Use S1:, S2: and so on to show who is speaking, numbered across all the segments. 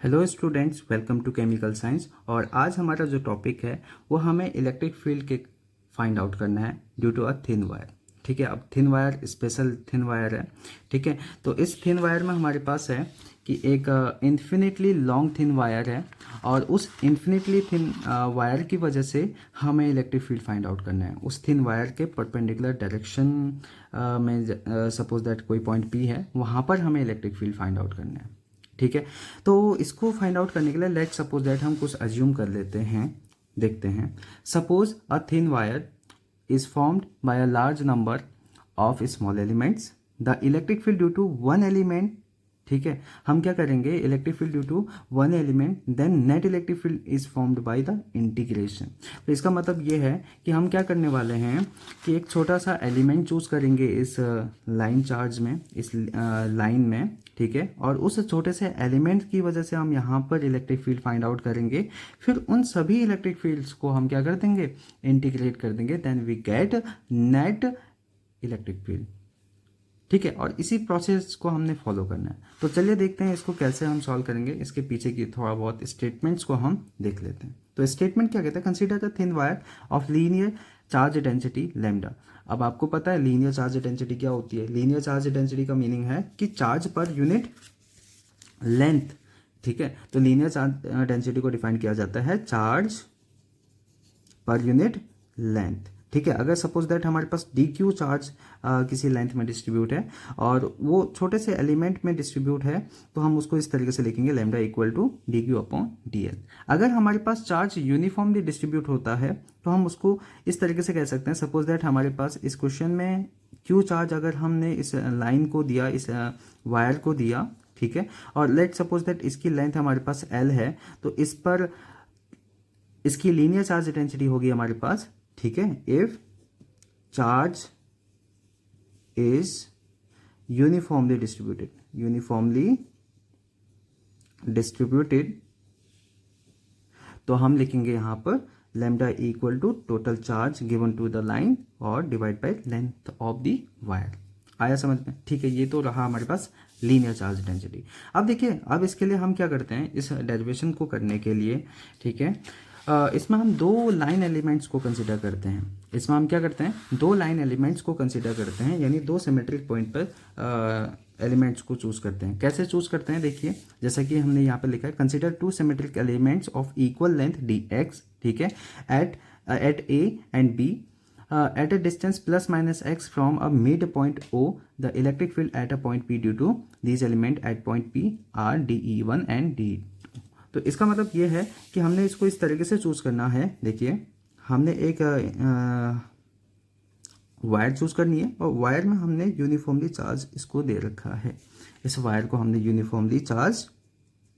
S1: Hello students, welcome to chemical science. और आज हमारा जो टॉपिक है वो हमें इलेक्ट्रिक फील्ड के फाइंड आउट करना है due to a thin wire. ठीक है, अब thin wire special thin wire है। ठीक है, तो इस थिन वायर में हमारे पास है कि एक इन्फिनिटली लॉन्ग थिन वायर है और उस इन्फिनिटली थिन वायर की वजह से हमें इलेक्ट्रिक फील्ड फाइंड आउट करना है। उस थिन वायर के परपेंडिकुलर डायरेक्शन में सपोज दैट कोई पॉइंट पी है, वहाँ पर हमें इलेक्ट्रिक फील्ड फाइंड आउट करना है। ठीक है, तो इसको फाइंड आउट करने के लिए लेट सपोज दैट हम कुछ अज्यूम कर लेते हैं। देखते हैं, suppose a thin wire is formed by a large number of small elements. The electric field due to one element. ठीक है, हम क्या करेंगे, electric field due to one element then net electric field is formed by the integration. तो इसका मतलब ये है कि हम क्या करने वाले हैं कि एक छोटा सा एलिमेंट चूज करेंगे इस लाइन चार्ज में, इस लाइन में। ठीक है, और उस छोटे से एलिमेंट की वजह से हम यहाँ पर इलेक्ट्रिक फील्ड फाइंड आउट करेंगे। फिर उन सभी इलेक्ट्रिक फील्ड्स को हम क्या कर देंगे, इंटीग्रेट कर देंगे, then we get net electric field. ठीक है, और इसी प्रोसेस को हमने फॉलो करना है। तो चलिए देखते हैं इसको कैसे हम सॉल्व करेंगे। इसके पीछे की थोड़ा बहुत स्टेटमेंट्स को हम देख लेते हैं। तो स्टेटमेंट क्या कहता है, consider the thin wire of linear charge density lambda. अब आपको पता है लीनियर चार्ज डेंसिटी क्या होती है। लीनियर चार्ज डेंसिटी का मीनिंग है कि चार्ज पर यूनिट लेंथ। ठीक है, तो लीनियर चार्ज डेंसिटी को डिफाइन किया जाता है चार्ज पर यूनिट लेंथ। ठीक है, अगर सपोज दैट हमारे पास डी क्यू चार्ज किसी लेंथ में डिस्ट्रीब्यूट है और वो छोटे से एलिमेंट में डिस्ट्रीब्यूट है, तो हम उसको इस तरीके से लिखेंगे lambda equal to D Q upon D L. अगर हमारे पास चार्ज यूनिफॉर्मली डिस्ट्रीब्यूट होता है तो हम उसको इस तरीके से कह सकते हैं, सपोज दैट हमारे पास इस क्वेश्चन में क्यू चार्ज अगर हमने इस लाइन को दिया, इस वायर को दिया, ठीक है, और लेट सपोज दैट इसकी लेंथ हमारे पास एल है, तो इस पर इसकी लीनियर चार्ज डेंसिटी होगी हमारे पास। ठीक है, if charge is uniformly distributed, तो हम लिखेंगे यहां पर lambda equal to total charge given to the line और divide by length of the wire. आया समझ में? ठीक है, ये तो रहा हमारे पास लीनियर चार्ज डेंसिटी। अब देखिए, अब इसके लिए हम क्या करते हैं, इस डेरिवेशन को करने के लिए, ठीक है, इसमें हम दो लाइन एलिमेंट्स को कंसिडर करते हैं। इसमें हम क्या करते हैं, दो लाइन एलिमेंट्स को कंसिडर करते हैं, यानी दो सिमेट्रिक पॉइंट पर एलिमेंट्स को चूज करते हैं। कैसे चूज करते हैं, देखिए, जैसा कि हमने यहाँ पर लिखा है, consider two symmetric elements of equal length d x. ठीक है, at A and B at a distance plus minus x from a midpoint O, the electric field at a point P due to these elements at point P are DE1 and DE2। तो इसका मतलब ये है कि हमने इसको इस तरीके से चूज करना है। देखिए, हमने एक वायर चूज करनी है और वायर में हमने यूनिफॉर्मली चार्ज इसको दे रखा है। इस वायर को हमने यूनिफॉर्मली चार्ज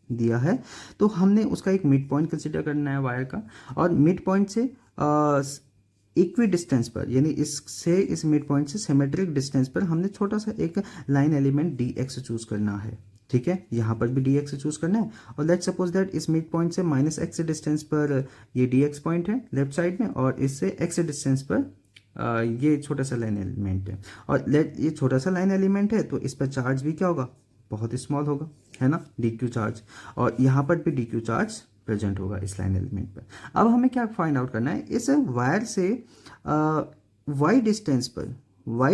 S1: दिया है, तो हमने उसका एक मिड पॉइंट कंसिडर करना है वायर का, और मिड पॉइंट से इक्वी डिस्टेंस पर, यानी इससे इस मिड पॉइंट से सिमेट्रिक डिस्टेंस पर हमने छोटा सा एक line element D x choose करना है। ठीक है, यहाँ पर भी डी एक्स चूज करना है, और लेट सपोज दैट इस मिड पॉइंट से माइनस एक्स डिस्टेंस पर ये डी एक्स पॉइंट है लेफ्ट साइड में, और इससे एक्स डिस्टेंस पर ये छोटा सा लाइन एलिमेंट है। और लेट ये छोटा सा लाइन एलिमेंट है, तो इस पर चार्ज भी क्या होगा, बहुत स्मॉल होगा, है ना, डी क्यू चार्ज, और यहाँ पर भी डी क्यू चार्ज प्रेजेंट होगा इस लाइन एलिमेंट पर। अब हमें क्या फाइंड आउट करना है, इस वायर से वाई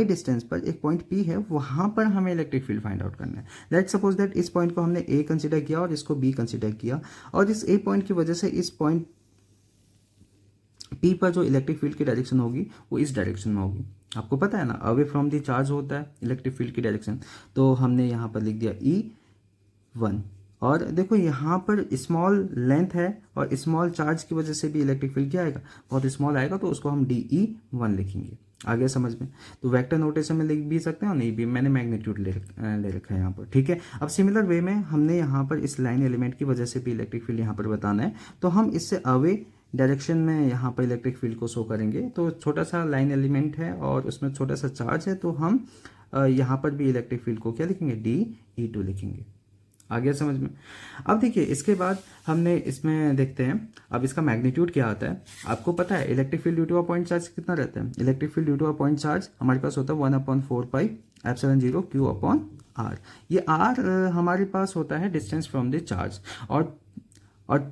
S1: डिस्टेंस पर एक पॉइंट P है, वहां पर हमें इलेक्ट्रिक फील्ड फाइंड आउट करना है। लेट सपोज दैट इस पॉइंट को हमने A कंसिडर किया और इसको B कंसिडर किया, और इस A पॉइंट की वजह से इस पॉइंट P पर जो इलेक्ट्रिक फील्ड की डायरेक्शन होगी वो इस डायरेक्शन में होगी। आपको पता है ना, अवे फ्रॉम द चार्ज होता है इलेक्ट्रिक फील्ड की डायरेक्शन, तो हमने यहाँ पर लिख दिया E1। और देखो, यहाँ पर स्मॉल लेंथ है और स्मॉल चार्ज की वजह से भी इलेक्ट्रिक फील्ड क्या आएगा, बहुत स्मॉल आएगा, तो उसको हम DE1 लिखेंगे। आगे समझ में? तो वेक्टर नोटेशन में लिख भी सकते हैं और नहीं भी, मैंने मैग्नीट्यूड ले रखा है यहाँ पर। ठीक है, अब सिमिलर वे में हमने यहाँ पर इस लाइन एलिमेंट की वजह से भी इलेक्ट्रिक फील्ड यहाँ पर बताना है, तो हम इससे अवे डायरेक्शन में यहाँ पर इलेक्ट्रिक फील्ड को शो करेंगे। तो छोटा सा लाइन एलिमेंट है और उसमें छोटा सा चार्ज है, तो हम यहाँ पर भी इलेक्ट्रिक फील्ड को क्या लिखेंगे, DE2 लिखेंगे। आ गया समझ में? अब देखिए, इसके बाद हमने इसमें देखते हैं अब इसका मैग्नीट्यूड क्या आता है। आपको पता है electric field due to a point charge कितना रहता है, electric field due to a point charge हमारे पास होता है 1/4 pi epsilon 0 q upon r. ये आर हमारे पास होता है डिस्टेंस फ्रॉम द चार्ज, और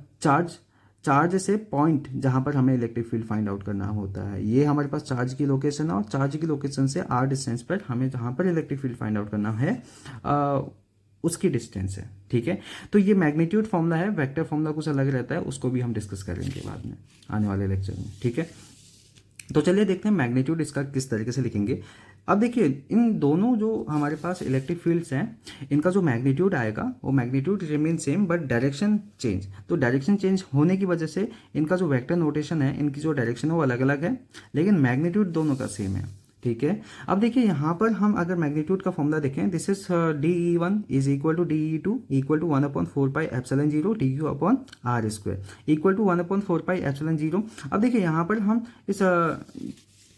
S1: चार्ज से पॉइंट जहाँ पर हमें इलेक्ट्रिक फील्ड फाइंड आउट करना होता है, ये हमारे पास चार्ज की लोकेशन है, और चार्ज की लोकेशन से आर डिस्टेंस पर हमें जहाँ पर इलेक्ट्रिक फील्ड फाइंड आउट करना है उसकी डिस्टेंस है। ठीक है, तो ये मैग्नीट्यूड फॉर्मूला है, वेक्टर फॉर्मूला कुछ अलग रहता है, उसको भी हम डिस्कस करेंगे बाद में आने वाले लेक्चर में। ठीक है, तो चलिए देखते हैं मैग्नीट्यूड इसका किस तरीके से लिखेंगे। अब देखिए इन दोनों जो हमारे पास इलेक्ट्रिक फील्ड्स हैं, इनका जो मैग्नीट्यूड आएगा वो magnitude remain same but direction change. तो डायरेक्शन चेंज होने की वजह से इनका जो वेक्टर नोटेशन है, इनकी जो डायरेक्शन है वो अलग अलग है, लेकिन मैग्नीट्यूड दोनों का सेम है। ठीक है, अब देखिए यहाँ पर हम अगर मैग्नीट्यूड का फॉर्मूला देखें, this is DE1 is equal to DE2 equal to 1/4 pi epsilon 0 DQ upon are square equal to 1/4 pi epsilon 0। अब देखिए यहाँ पर हम इस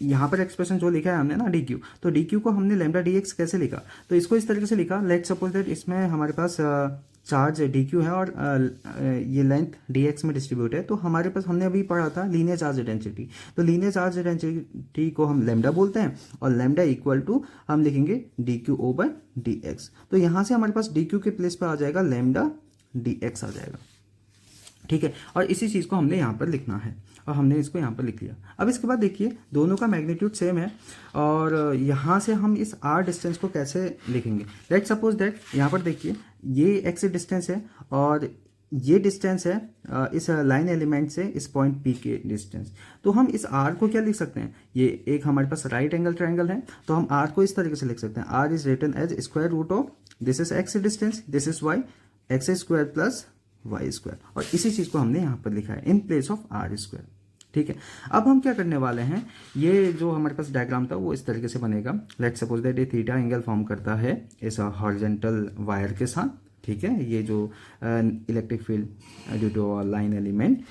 S1: यहाँ पर एक्सप्रेशन जो लिखा है हमने ना DQ, तो DQ को हमने लैम्डा DX कैसे लिखा, तो इसको इस तरीके से लिखा, लेट सपोज दैट इसमें हमारे पास चार्ज DQ है और ये लेंथ DX में डिस्ट्रीब्यूट है, तो हमारे पास हमने अभी पढ़ा था लीनियर चार्ज डेंसिटी, तो लीनियर चार्ज डेंसिटी को हम लैम्डा बोलते हैं, और लैम्डा इक्वल टू हम लिखेंगे DQ/dx। तो यहाँ से हमारे पास DQ के प्लेस पर आ जाएगा लैम्डा DX आ जाएगा। ठीक है, और इसी चीज़ को हमने यहाँ पर लिखना है, और हमने इसको यहाँ पर लिख लिया। अब इसके बाद देखिए दोनों का मैग्नीट्यूड सेम है, और यहाँ से हम इस r डिस्टेंस को कैसे लिखेंगे। लेट सपोज दैट यहाँ पर देखिए ये x डिस्टेंस है, और ये डिस्टेंस है इस लाइन एलिमेंट से इस पॉइंट P के डिस्टेंस। तो हम इस r को क्या लिख सकते हैं, ये एक हमारे पास राइट एंगल ट्रायंगल है, तो हम r को इस तरीके से लिख सकते हैं, r is written as square root of this is x distance, this is y, x square plus y square, और इसी चीज़ को हमने यहाँ पर लिखा है in place of r square. ठीक है, अब हम क्या करने वाले हैं, ये जो हमारे पास डायग्राम था वो इस तरीके से बनेगा। लेट सपोज दैट ये थीटा एंगल फॉर्म करता है इस हॉरिजॉन्टल वायर के साथ। ठीक है, ये जो electric field due to line element.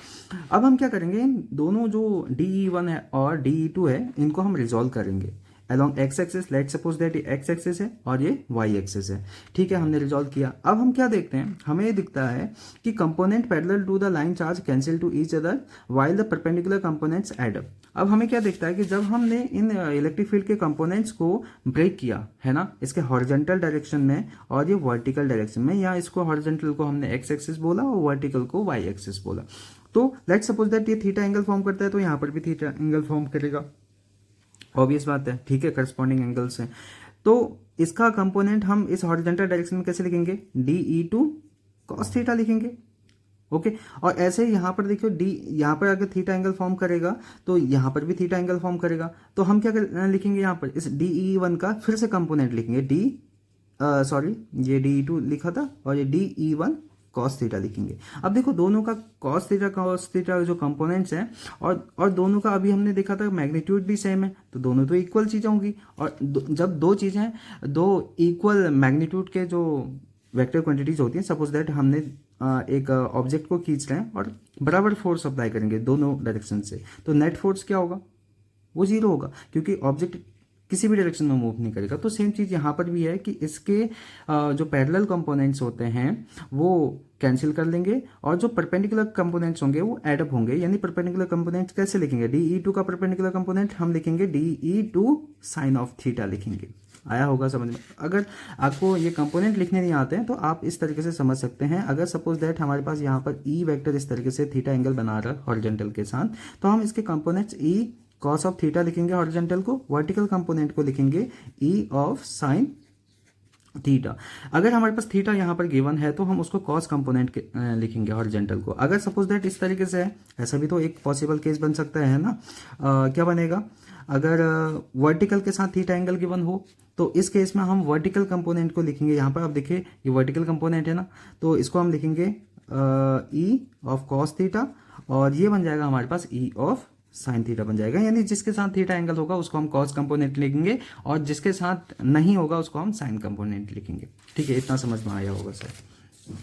S1: अब हम क्या करेंगे, इन दोनों जो DE1 है और DE2 है, इनको हम रिजॉल्व करेंगे along x axis. Let suppose that ये एक्स एक्सिस है और ये वाई एक्सिस है। ठीक है, हमने रिजॉल्व किया। अब हम क्या देखते हैं, हमें ये दिखता है कि component parallel to the line charge cancel to each other while the perpendicular components add up. अब हमें क्या दिखता है कि जब हमने इन इलेक्ट्रिक फील्ड के कंपोनेंट्स को ब्रेक किया है ना, इसके हॉरिजॉन्टल डायरेक्शन में और ये वर्टिकल डायरेक्शन में, या इसको हॉरिजॉन्टल को हमने एक्स एक्सिस बोला और वर्टिकल को वाई एक्सिस बोला। तो लेट सपोज दैट ये थीटा एंगल फॉर्म करता है, तो यहाँ पर भी थीटा एंगल फॉर्म करेगा, ऑब्वियस बात है। ठीक है, करस्पॉन्डिंग एंगल्स हैं, तो इसका कंपोनेंट हम इस हॉरिजॉन्टल डायरेक्शन में कैसे लिखेंगे, DE2 cos थीटा लिखेंगे। ओके, और ऐसे ही यहाँ पर देखियो यहाँ पर अगर थीटा एंगल फॉर्म करेगा तो यहाँ पर भी थीटा एंगल फॉर्म करेगा, तो हम क्या लिखेंगे, यहाँ पर इस DE1 का फिर से कंपोनेंट लिखेंगे, ये DE2 लिखा था और ये DE1 cos थीटा लिखेंगे। अब देखो दोनों का cos थीटा जो कंपोनेंट्स हैं, और दोनों का अभी हमने देखा था मैग्नीट्यूड भी सेम है, तो दोनों तो इक्वल चीज़ें होंगी। और जब दो चीज़ें हैं, दो इक्वल मैग्नीट्यूड के जो वेक्टर क्वांटिटीज होती हैं, सपोज दैट हमने एक ऑब्जेक्ट को खींच रहे हैं और बराबर फोर्स अप्लाई करेंगे दोनों डायरेक्शन से, तो नेट फोर्स क्या होगा, वो जीरो होगा, क्योंकि ऑब्जेक्ट किसी भी डायरेक्शन में मूव नहीं करेगा। तो सेम चीज़ यहाँ पर भी है कि इसके जो पैरेलल कंपोनेंट्स होते हैं वो कैंसिल कर लेंगे, और जो परपेंडिकुलर कंपोनेंट्स होंगे वो एडअप होंगे। यानी परपेंडिकुलर कंपोनेंट्स कैसे लिखेंगे, DE2 का परपेंडिकुलर कंपोनेंट हम लिखेंगे DE2 साइन ऑफ थीटा लिखेंगे। आया होगा समझ में। अगर आपको ये कंपोनेंट लिखने नहीं आते हैं तो आप इस तरीके से समझ सकते हैं। अगर सपोज दैट हमारे पास यहाँ पर E वेक्टर इस तरीके से थीटा एंगल बना रहा है हॉरिजॉन्टल के साथ, तो हम इसके components E cos of theta लिखेंगे हॉरिजॉन्टल को, वर्टिकल कंपोनेंट को लिखेंगे E ऑफ साइन थीटा। अगर हमारे पास थीटा यहाँ पर गिवन है तो हम उसको कॉस कंपोनेंट लिखेंगे हॉरिजॉन्टल को। अगर सपोज दैट इस तरीके से है, ऐसा भी तो एक पॉसिबल केस बन सकता है ना, क्या बनेगा, अगर वर्टिकल के साथ थीटा एंगल गिवन हो तो इस केस में हम वर्टिकल कंपोनेंट को लिखेंगे। यहाँ पर आप देखिए ये वर्टिकल कंपोनेंट है ना, तो इसको हम लिखेंगे E ऑफ कॉस थीटा, और ये बन जाएगा हमारे पास E ऑफ साइन थीटा बन जाएगा। यानी जिसके साथ थीटा एंगल होगा उसको हम कॉस कंपोनेंट लिखेंगे, और जिसके साथ नहीं होगा उसको हम साइन कंपोनेंट लिखेंगे। ठीक है, इतना समझ में आया होगा सर।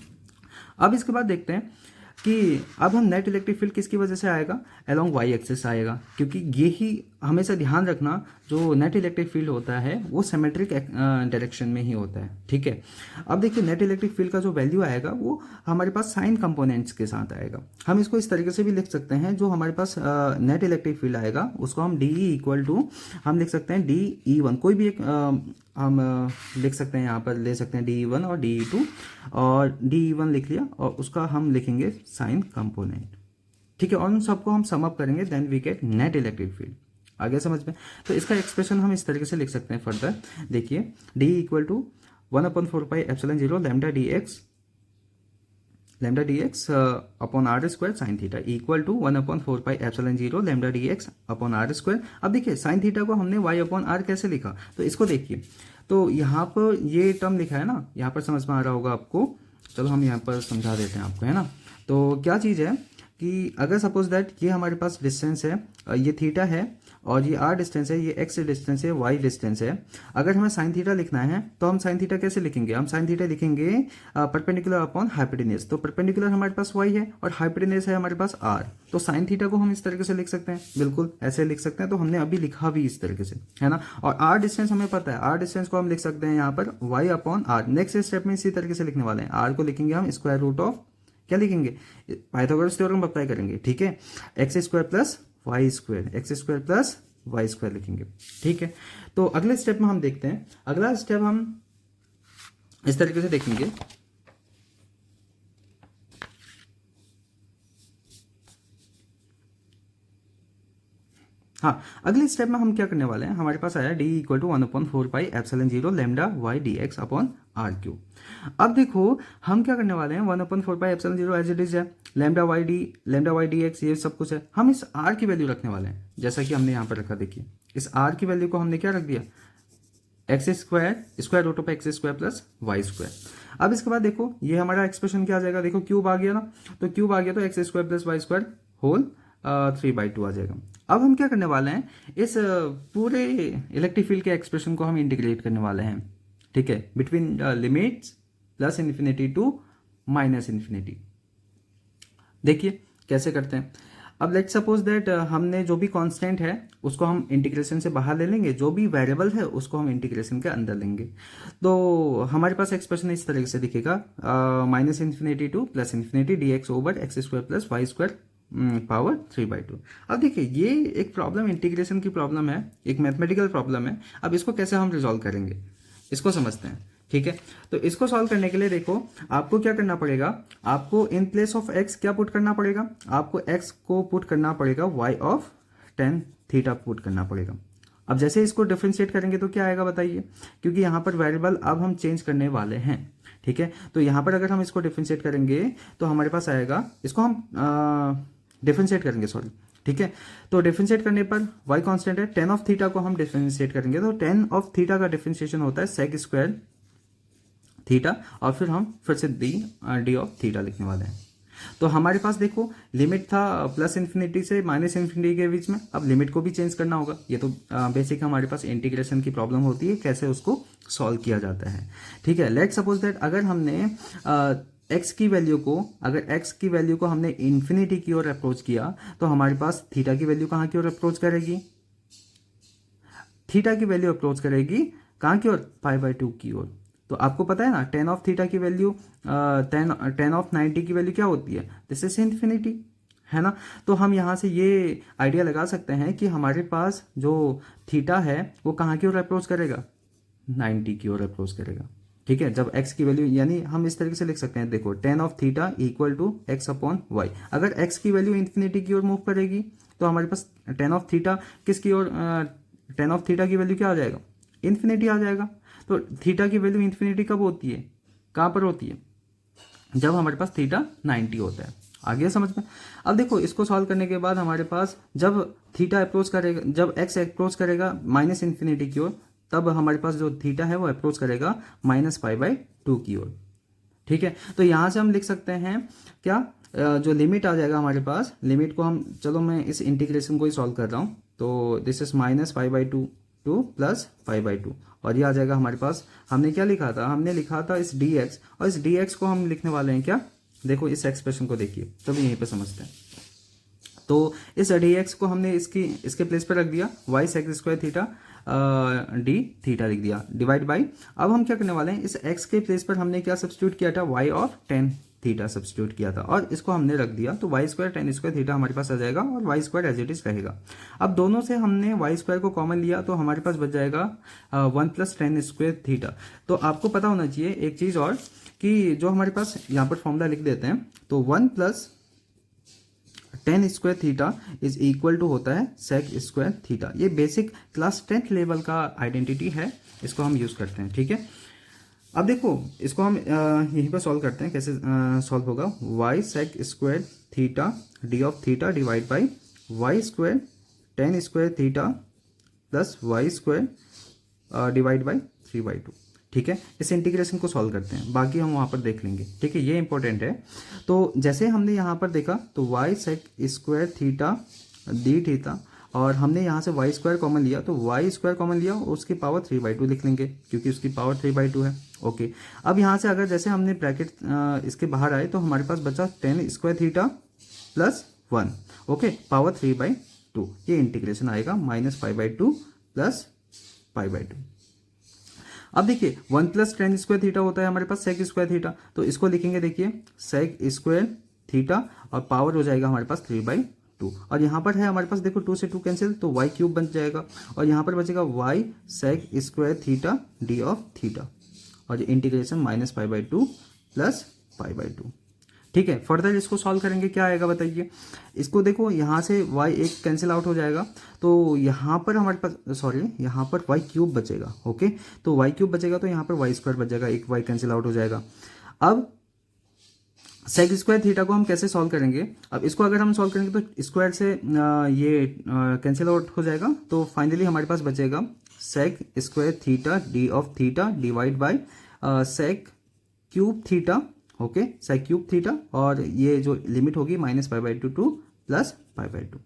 S1: अब इसके बाद देखते हैं कि अब हम नेट इलेक्ट्रिक फील्ड किसकी वजह से आएगा, अलोंग वाई एक्सिस आएगा, क्योंकि ये ही हमेशा ध्यान रखना जो नेट इलेक्ट्रिक फील्ड होता है वो सिमेट्रिक डायरेक्शन में ही होता है, ठीक है। अब देखिए नेट इलेक्ट्रिक फील्ड का जो वैल्यू आएगा वो हमारे पास साइन कंपोनेंट्स के साथ आएगा। हम इसको इस तरीके से भी लिख सकते हैं, जो हमारे पास नेट इलेक्ट्रिक फील्ड आएगा उसको हम डी इक्वल टू हम लिख सकते हैं DE1, कोई भी एक हम लिख सकते हैं, यहाँ पर ले सकते हैं DE1 और DE2, और DE1 लिख लिया और उसका हम लिखेंगे साइन कंपोनेंट, ठीक है। और उन सबको हम सम अप करेंगे, then we get net electric field. आगे समझ में? तो इसका एक्सप्रेशन हम इस तरीके से लिख सकते हैं फर्दर। देखिए D equal to 1/4πε0 lambda D X upon are square sine theta equal to 1/4πε0 lambda D X upon are square. अब देखिए साइन थीटा को हमने y अपॉन आर कैसे लिखा, तो इसको देखिए, तो यहाँ पर ये टर्म लिखा है ना, यहाँ पर समझ में आ रहा होगा आपको। चलो हम यहाँ पर समझा देते हैं आपको, है ना। तो क्या चीज़ है कि अगर सपोज दैट ये हमारे पास डिस्टेंस है, ये थीटा है और ये आर डिस्टेंस है, ये एक्स डिस्टेंस है, वाई डिस्टेंस है। अगर हमें साइन थीटा लिखना है तो हम साइन थीटा कैसे लिखेंगे? हम साइन थीटा लिखेंगे परपेंडिकुलर अपॉन हाइपोटेन्यूज। तो परपेंडिकुलर हमारे पास वाई है और हाइपोटेन्यूज है हमारे पास आर, तो साइन थीटा को हम इस तरीके से लिख सकते हैं, बिल्कुल ऐसे लिख सकते हैं। तो हमने अभी लिखा भी इस तरीके से, है ना। और आर डिस्टेंस हमें पता है, आर डिस्टेंस को हम लिख सकते हैं यहाँ पर y upon r. Next step में इसी तरीके से लिखने वाले हैं, आर को लिखेंगे हम स्क्वायर रूट ऑफ, क्या लिखेंगे? पाइथागोरस थ्योरम अप्लाई करेंगे, ठीक है। X square plus y square, x square plus y square लिखेंगे, ठीक है। तो अगले स्टेप में हम देखते हैं, अगला स्टेप हम इस तरीके से देखेंगे। हाँ, अगले स्टेप में हम क्या करने वाले हैं, हमारे पास आया D equal to 1/4πε0 lambda Y D X upon R cube. अब देखो हम क्या करने वाले हैं, 1/4πε0 एज इट इज है, लैम्डा वाई डी एक्स ये सब कुछ है। हम इस आर की वैल्यू रखने वाले हैं, जैसा कि हमने यहाँ पर रखा। देखिए इस आर की वैल्यू को हमने क्या रख दिया, x square root of x square plus y square. अब इसके बाद देखो ये हमारा एक्सप्रेशन क्या आ जाएगा, देखो क्यूब आ गया ना, तो क्यूब आ गया तो x square plus y square whole 3/2 आ जाएगा। अब हम क्या करने वाले हैं, इस पूरे इलेक्ट्रिक फील्ड के एक्सप्रेशन को हम इंटीग्रेट करने वाले हैं, ठीक है, between limits plus infinity to minus infinity. देखिए कैसे करते हैं। अब लेट्स सपोज दैट हमने जो भी कांस्टेंट है उसको हम इंटीग्रेशन से बाहर ले लेंगे, जो भी वेरिएबल है उसको हम इंटीग्रेशन के अंदर लेंगे। तो हमारे पास एक्सप्रेशन इस तरीके से दिखेगा, minus infinity to plus infinity d x over x square plus y square power 3/2। अब देखिए ये एक प्रॉब्लम, इंटीग्रेशन की प्रॉब्लम है, एक मैथमेटिकल प्रॉब्लम है। अब इसको कैसे हम रिजॉल्व करेंगे, इसको समझते हैं, ठीक है। तो इसको सॉल्व करने के लिए देखो आपको क्या करना पड़ेगा, आपको इन प्लेस ऑफ एक्स क्या पुट करना पड़ेगा, आपको एक्स को पुट करना पड़ेगा y of tan theta put करना पड़ेगा। अब जैसे इसको डिफ्रेंशिएट करेंगे तो क्या आएगा बताइए, क्योंकि यहाँ पर वेरिएबल अब हम चेंज करने वाले हैं, ठीक है। तो यहाँ पर अगर हम इसको डिफ्रेंशिएट करेंगे तो हमारे पास आएगा, इसको हम डिफ्रेंशिएट करेंगे, सॉरी, ठीक है। तो डिफ्रेंशिएट करने पर y कांस्टेंट है, tan ऑफ थीटा को हम डिफ्रेंशिएट करेंगे तो tan ऑफ थीटा का डिफ्रेंशिएशन होता है sec स्क्वायर थीटा, और फिर हम फिर से d ऑफ थीटा लिखने वाले हैं। तो हमारे पास देखो लिमिट था प्लस इन्फिनिटी से माइनस इन्फिनिटी के बीच में, अब लिमिट को भी चेंज करना होगा। ये तो बेसिक हमारे पास इंटीग्रेशन की प्रॉब्लम होती है, कैसे उसको सॉल्व किया जाता है, ठीक है। लेट्स सपोज दैट अगर हमने x की वैल्यू को, अगर x की वैल्यू को हमने इन्फिनिटी की ओर अप्रोच किया तो हमारे पास थीटा की वैल्यू कहाँ की ओर अप्रोच करेगी, थीटा की वैल्यू अप्रोच करेगी कहाँ की ओर, π/2 की ओर। तो आपको पता है ना tan ऑफ थीटा की वैल्यू, tan ऑफ 90 की वैल्यू क्या होती है, दिस इज इन्फिनिटी, है ना। तो हम यहाँ से ये आइडिया लगा सकते हैं कि हमारे पास जो थीटा है वो कहाँ की ओर अप्रोच करेगा, 90 की ओर अप्रोच करेगा, ठीक है। जब x की वैल्यू, यानी हम इस तरीके से लिख सकते हैं, देखो tan of theta equal to x upon y. अगर x की वैल्यू इन्फिनिटी की ओर मूव करेगी तो हमारे पास tan ऑफ थीटा किसकी ओर, tan ऑफ थीटा की वैल्यू क्या आ जाएगा, इन्फिनिटी आ जाएगा। तो थीटा की वैल्यू इन्फिनिटी कब होती है, कहाँ पर होती है, जब हमारे पास थीटा 90 होता है। आ गया समझ में। अब देखो इसको सॉल्व करने के बाद हमारे पास जब थीटा अप्रोच करेगा, जब x अप्रोच करेगा माइनस इन्फिनिटी की ओर, तब हमारे पास जो थीटा है वो अप्रोच करेगा -π/2 की ओर, ठीक है। तो यहाँ से हम लिख सकते हैं क्या, जो लिमिट आ जाएगा हमारे पास, लिमिट को हम, चलो मैं इस इंटीग्रेशन को ही सॉल्व कर रहा हूँ, तो दिस इज -π/2 टू प्लस π/2, और ये आ जाएगा हमारे पास, हमने क्या लिखा था, हमने लिखा था इस dx, और इस dx को हम लिखने वाले हैं क्या, देखो इस एक्सप्रेशन को देखिए, तभी यहीं पे समझते हैं। तो इस डी एक्स को हमने इसके प्लेस पर रख दिया, y sec square theta d theta लिख दिया डिवाइड बाई, अब हम क्या करने वाले हैं, इस एक्स के प्लेस पर हमने क्या सब्स्टिट्यूट किया था, y of tan theta substitute किया था और इसको हमने रख दिया, तो y square tan square theta हमारे पास आ जाएगा और y square as it is रहेगा। अब दोनों से हमने वाई स्क्वायर को कॉमन लिया तो हमारे पास बच जाएगा 1 प्लस टेन स्क्वायर थीटा। तो आपको पता होना चाहिए एक चीज़ और, कि जो हमारे पास यहाँ पर फॉर्मूला लिख देते हैं, तो 1 plus tan square theta is equal to होता है सेक स्क्वायर थीटा। ये बेसिक क्लास 10th लेवल का आइडेंटिटी है, इसको हम यूज़ करते हैं, ठीक है। अब देखो इसको हम यहीं पर सॉल्व करते हैं, कैसे सॉल्व होगा, y sec square theta D of theta divide by y square tan square theta plus y square divide by 3/2, ठीक है। इस इंटीग्रेशन को सॉल्व करते हैं, बाकी हम वहाँ पर देख लेंगे, ठीक है, ये इंपॉर्टेंट है। तो जैसे हमने यहाँ पर देखा तो y sec square theta d theta, और हमने यहाँ से वाई स्क्वायर कॉमन लिया, तो वाई स्क्वायर कॉमन लिया उसकी पावर 3/2 लिख लेंगे क्योंकि उसकी पावर 3/2 है, ओके। अब यहाँ से अगर जैसे हमने ब्रैकेट इसके बाहर आए तो हमारे पास बचा ten square theta plus 1, okay, power 3/2, ये इंटीग्रेशन आएगा -π/2 प्लस π/2। अब देखिए 1 प्लस टेन स्क्वायर थीटा होता है हमारे पास सेक स्क्वायर थीटा, तो इसको लिखेंगे, देखिए सेक स्क्वायर थीटा और पावर हो जाएगा हमारे पास 3/2, और यहाँ पर है हमारे पास देखो 2 से 2 कैंसिल, तो वाई क्यूब बन जाएगा और यहाँ पर बचेगा y sec square theta D of theta, और इंटीग्रेशन -π/2 प्लस π/2, ठीक है। फर्दर इसको सॉल्व करेंगे, क्या आएगा बताइए, इसको देखो यहाँ से y एक कैंसिल आउट हो जाएगा, तो यहाँ पर हमारे पास यहाँ पर y क्यूब बचेगा, ओके, तो y क्यूब बचेगा तो यहाँ पर y स्क्वायर बच जाएगा, एक y कैंसिल आउट हो जाएगा। अब सेक स्क्वायर थीटा को हम कैसे सॉल्व करेंगे, अब इसको अगर हम सॉल्व करेंगे तो स्क्वायर से ये कैंसिल आउट हो जाएगा, तो फाइनली हमारे पास बचेगा sec square theta D of theta divide by sec cube theta, okay, sec cube theta, और ये जो लिमिट होगी -π/2 टू प्लस π/2,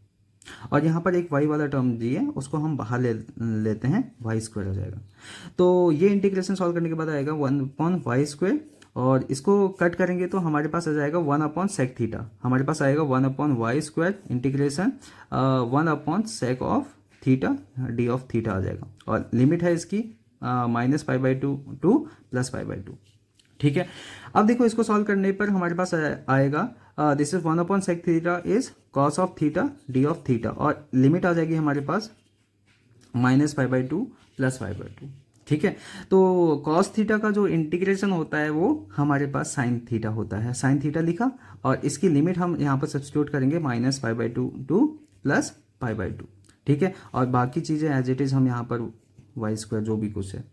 S1: और यहाँ पर एक y वाला टर्म दी है उसको हम बाहर लेते हैं, y स्क्वायर हो जाएगा। तो ये इंटीग्रेशन सॉल्व करने के बाद आएगा 1/y स्क्वायर, और इसको कट करेंगे तो हमारे पास आ जाएगा 1/sec थीटा, हमारे पास आएगा 1/y square integration 1/sec of theta D of theta आ जाएगा, और लिमिट है इसकी -π/2 टू प्लस π/2, ठीक है। अब देखो इसको सॉल्व करने पर हमारे पास आएगा this is 1/sec theta is cos of theta D of theta, और लिमिट आ जाएगी हमारे पास -π/2 प्लस π/2, ठीक है। तो कॉस थीटा का जो इंटीग्रेशन होता है वो हमारे पास साइन थीटा होता है, साइन थीटा लिखा, और इसकी लिमिट हम यहाँ पर सब्स्टिट्यूट करेंगे -π/2 टू प्लस π/2, ठीक है, और बाकी चीज़ें एज इट इज़ हम यहाँ पर वाई स्क्वायर जो भी कुछ है,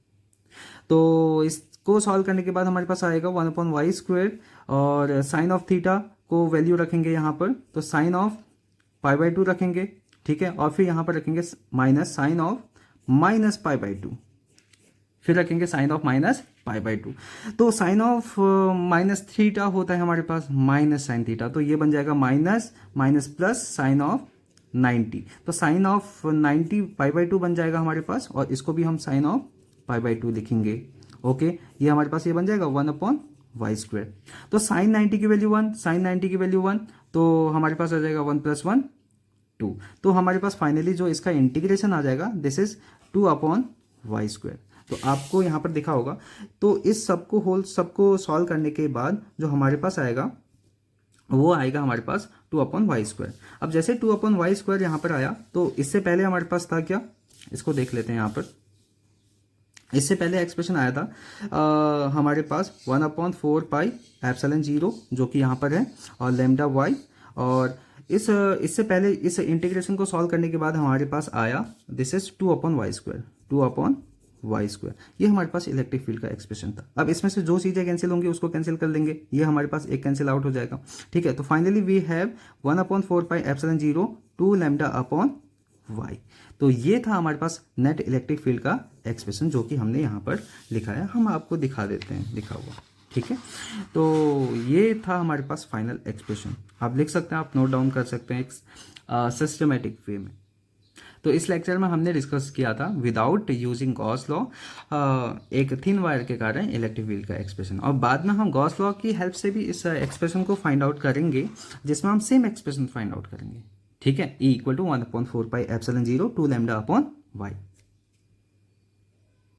S1: तो इसको सॉल्व करने के बाद हमारे पास आएगा 1/y स्क्वायर, और साइन ऑफ थीटा को वैल्यू रखेंगे यहाँ पर, तो साइन ऑफ π/2 रखेंगे, ठीक है, और फिर यहाँ पर रखेंगे माइनस साइन ऑफ -π/2, फिर रखेंगे साइन ऑफ -π/2, तो साइन ऑफ माइनस थीटा होता है हमारे पास माइनस साइन थीटा, तो ये बन जाएगा minus minus plus sign of 90, तो साइन ऑफ 90 π/2 बन जाएगा हमारे पास, और इसको भी हम साइन ऑफ π/2 लिखेंगे, ओके, ये हमारे पास ये बन जाएगा 1/y स्क्वायर। तो साइन 90 की वैल्यू 1, साइन 90 की वैल्यू 1, तो हमारे पास आ जाएगा 1 + 1 2, तो हमारे पास फाइनली जो इसका इंटीग्रेशन आ जाएगा दिस इज 2/y स्क्वायर। तो आपको यहाँ पर दिखा होगा, तो इस सबको सॉल्व करने के बाद जो हमारे पास आएगा वो आएगा हमारे पास 2/y स्क्वायर। अब जैसे 2/y स्क्वायर यहाँ पर आया, तो इससे पहले हमारे पास था क्या, इसको देख लेते हैं यहाँ पर, इससे पहले एक्सप्रेशन आया था हमारे पास 1/4πε0 जो कि यहाँ पर है, और लैम्डा y, और इससे पहले इस इंटीग्रेशन को सॉल्व करने के बाद हमारे पास आया this is 2/y square, 2/y square, ये हमारे पास इलेक्ट्रिक फील्ड का एक्सप्रेशन था। अब इसमें से जो चीज़ें कैंसिल होंगी उसको कैंसिल कर लेंगे, ये हमारे पास एक कैंसिल आउट हो जाएगा, ठीक है। तो फाइनली वी हैव 1/4πε0 2 λ/y, तो ये था हमारे पास नेट इलेक्ट्रिक फील्ड का एक्सप्रेशन जो कि हमने यहाँ पर लिखा है, हम आपको दिखा देते हैं लिखा हुआ, ठीक है। तो ये था हमारे पास फाइनल एक्सप्रेशन, आप लिख सकते हैं, आप नोट डाउन कर सकते हैं एक सिस्टमेटिक वे में। तो इस लेक्चर में हमने डिस्कस किया था विदाउट यूजिंग गॉस लॉ एक थिन वायर के कारण इलेक्ट्रिक फील्ड का एक्सप्रेशन, और बाद में हम गॉस लॉ की हेल्प से भी इस एक्सप्रेशन को फाइंड आउट करेंगे जिसमें हम सेम एक्सप्रेशन फाइंड आउट करेंगे, ठीक है, E equal to 1/4 pi epsilon 0 2 lambda upon Y.